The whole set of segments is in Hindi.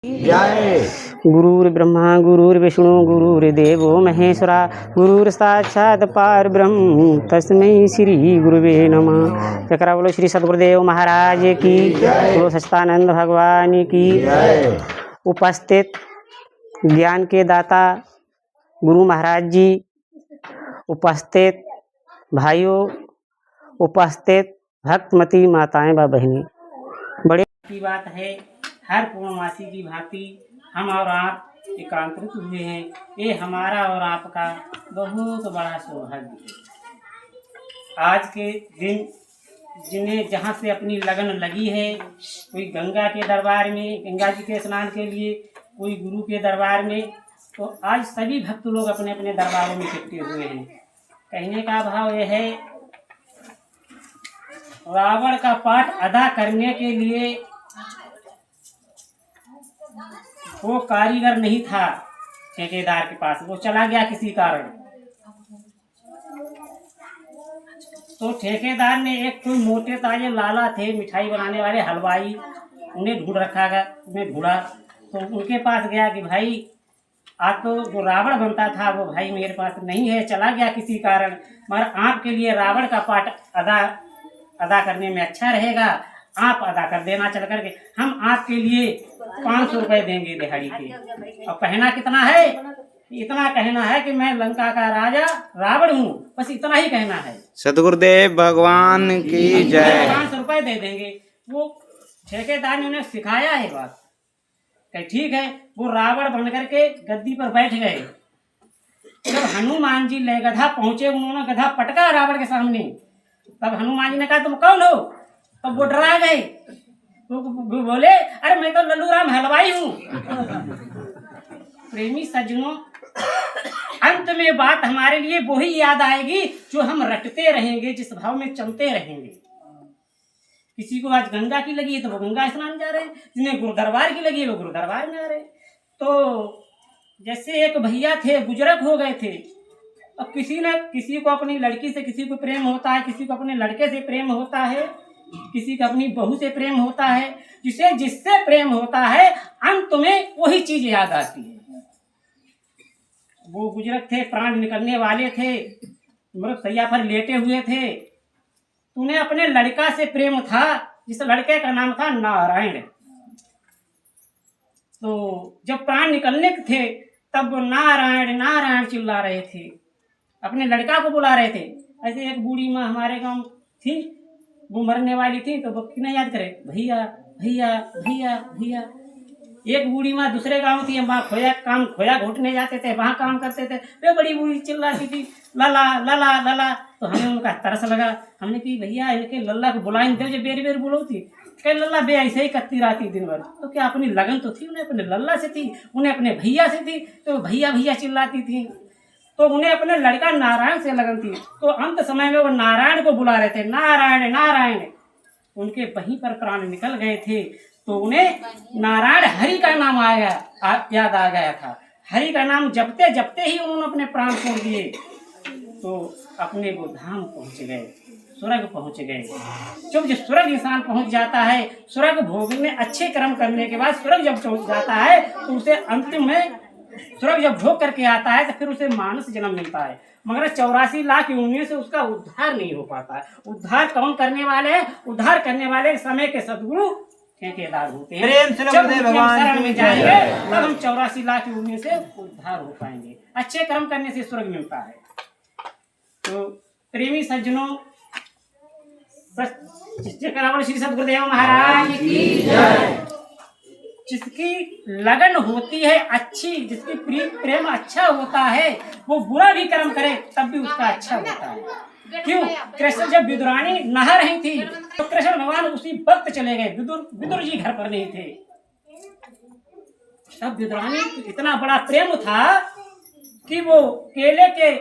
जय। गुरुर्ब्रह्मा गुरुर्विष्णु गुरुर्देवो महेश्वरा गुरुर्साक्षात् परब्रह्म तस्मै श्री गुरुवे नमः। जकरा बोलो श्री सद्गुरुदेव महाराज की, बोलो सच्चिदानंद भगवान की। उपस्थित ज्ञान के दाता गुरु महाराज जी, उपस्थित भाइयों, उपस्थित भक्तमती माताएं व बहनें, बड़े की बात है हर पूर्णमासी की भांति हम और आप एकांतरित हुए हैं। ये हमारा और आपका बहुत बड़ा सौभाग्य है। आज के दिन जिन्हें जहाँ से अपनी लगन लगी है, कोई गंगा के दरबार में, गंगा जी के स्नान के लिए, कोई गुरु के दरबार में, तो आज सभी भक्त लोग अपने अपने दरबारों में इकट्ठे हुए हैं। कहने का भाव यह है, रावण का पाठ अदा करने के लिए वो कारीगर नहीं था ठेकेदार के पास, वो चला गया किसी कारण। तो ठेकेदार ने एक कोई मोटे ताजे लाला थे, मिठाई बनाने वाले हलवाई, उन्हें ढूंढा। तो उनके पास गया कि भाई आज तो जो रावण बनता था वो भाई मेरे पास नहीं है, चला गया किसी कारण, मगर आपके लिए रावण का पाठ अदा करने में अच्छा रहेगा, आप अदा कर देना चल करके। हम आपके लिए 500 रुपए देंगे दिहाड़ी के। और कहना कितना है? इतना कहना है कि मैं लंका का राजा रावण हूँ, बस इतना ही कहना है। सद्गुरुदेव भगवान की जय। 500 रुपए दे देंगे। वो ठेकेदार ने उन्हें सिखाया है बात, ठीक है। वो रावण बन करके गद्दी पर बैठ गए। जब हनुमान जी ले गधा पहुंचे, उन्होंने गधा पटका रावण के सामने। तब हनुमान जी ने कहा तुम कौन हो? तब वो डरा गए। तो बोले अरे मैं तो लल्लू राम हलवाई हूँ। प्रेमी सज्जनों, अंत में बात हमारे लिए वो ही याद आएगी जो हम रटते रहेंगे, जिस भाव में चलते रहेंगे। किसी को आज गंगा की लगी है तो वो गंगा स्नान जा रहे हैं, जिन्हें गुरु दरबार की लगी है वो गुरु दरबार में आ रहे हैं। तो जैसे एक भैया थे, बुजुर्ग हो गए थे। अब किसी को अपनी लड़की से किसी को प्रेम होता है, किसी को अपने लड़के से प्रेम होता है, किसी का अपनी बहू से प्रेम होता है। जिससे प्रेम होता है अंत में वही चीज याद आती है। वो बुजुर्ग थे, प्राण निकलने वाले थे, मृत शैया पर लेटे हुए थे। उन्हें अपने लड़का से प्रेम था, जिस लड़के का नाम था नारायण। तो जब प्राण निकलने थे तब वो नारायण नारायण चिल्ला रहे थे, अपने लड़का को बुला रहे थे। ऐसे एक बूढ़ी माँ हमारे गांव थी, वो मरने वाली थी, तो वो किन्हें याद करे, भैया भैया भैया भैया। एक बूढ़ी माँ दूसरे गांव थी, वहाँ खोया घोटने जाते थे, वहाँ काम करते थे। वे बड़ी बूढ़ी चिल्लाती थी लला लला लला। तो हमें उनका तरस लगा। हमने कही भैया इनके लल्ला को बुलाए दे, जो बेरी बेरी बुलाती। कह लल्ला बे ऐसे ही करती रहती दिन भर। तो क्या अपनी लगन तो थी, उन्हें अपने लल्ला से थी, उन्हें अपने भैया से थी, तो भैया भैया चिल्लाती थी। तो उन्हें अपने लड़का नारायण से लगन थी। तो अंत समय में वो नारायण को बुला रहे थे, नारायण नारायण। उनके वहीं पर प्राण निकल गए थे। तो उन्हें नारायण हरि का नाम याद आ गया था। हरि का नाम जपते जपते ही उन्होंने अपने प्राण छोड़ दिए। तो अपने वो धाम पहुंच गए, स्वर्ग पहुंच गए। जब स्वर्ग इंसान पहुंच जाता है, स्वर्ग भोगने अच्छे कर्म करने के बाद स्वर्ग जब पहुंच जाता है, तो उसे अंतिम में स्वर्ग जब भोग करके आता है तो फिर उसे मानस जन्म मिलता है। मगर 84 लाख योनियों से उसका उद्धार नहीं हो पाता है। उद्धार कौन करने वाले हैं? उद्धार करने वाले समय के सदगुरु ठेकेदार होते हैं। जब शरण में जाएंगे तब हम 84 लाख योनियों से उद्धार हो पाएंगे। अच्छे कर्म करने से स्वर्ग मिलता है। तो प्रेमी सज्जनों, श्री सद्गुरुदेव महाराज की जय। जिसकी लगन होती है अच्छी, जिसकी प्रेम अच्छा होता है, वो बुरा भी कर्म करे तब भी उसका अच्छा होता है। क्यों? कृष्ण जब विदुरानी नहा रही थी तो कृष्ण भगवान उसी वक्त चले गए। विदुर जी घर पर नहीं थे। तब विदुरानी इतना बड़ा प्रेम था कि वो केले के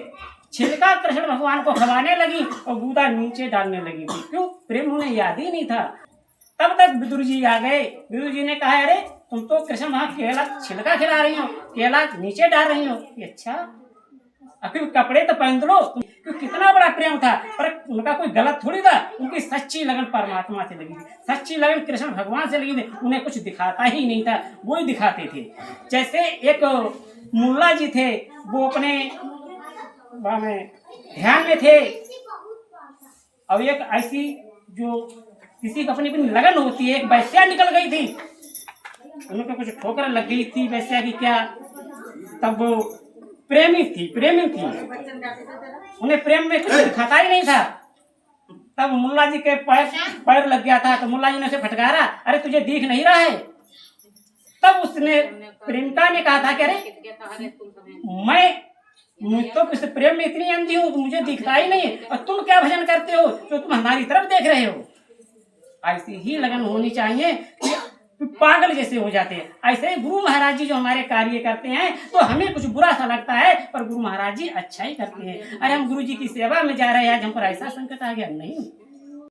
छिलका कृष्ण भगवान को खवाने लगी और गूदा नीचे डालने लगी थी। क्यों? प्रेम उन्हें याद ही नहीं था। तब तक विदुर जी आ गए। विदुर जी ने कहा अरे तुम तो कृष्ण वहां केला छिलका खिला रही हो, केला नीचे डाल रही हो। अच्छा, फिर कपड़े तो पहन लो। कि कितना बड़ा प्रेम था, पर उनका कोई गलत थोड़ी था। उनकी सच्ची लगन परमात्मा से लगी थी, सच्ची लगन कृष्ण भगवान से लगी थी। उन्हें कुछ दिखाता ही नहीं था, वो ही दिखाते थे। जैसे एक मुल्ला जी थे, वो अपने ध्यान में थे, और एक ऐसी जो किसी को अपनी अपनी लगन होती है, एक वैश्या निकल गई थी, उनको कुछ ठोकर लग गई थी वैश्या की क्या। तब वो प्रेमी थी, उन्हें प्रेम में कुछ दिखाता ही नहीं था। तब मुल्ला जी के पैर लग गया था, तो मुल्ला जी ने उसे फटकारा, अरे तुझे दिख नहीं रहा है। तब उसने प्रेमिका ने कहा था कि अरे मैं तो किस प्रेम में इतनी अंधी हूँ, मुझे दिखता ही नहीं, और तुम क्या भजन करते हो जो तुम हमारी तरफ देख रहे हो। ऐसी ही लगन होनी चाहिए कि पागल जैसे हो जाते हैं। ऐसे ही गुरु महाराज जी जो हमारे कार्य करते हैं, तो हमें कुछ बुरा सा लगता है, पर गुरु महाराज जी अच्छा ही करते हैं। अरे हम गुरु जी की सेवा में जा रहे हैं, आज हम पर ऐसा संकट आ गया नहीं।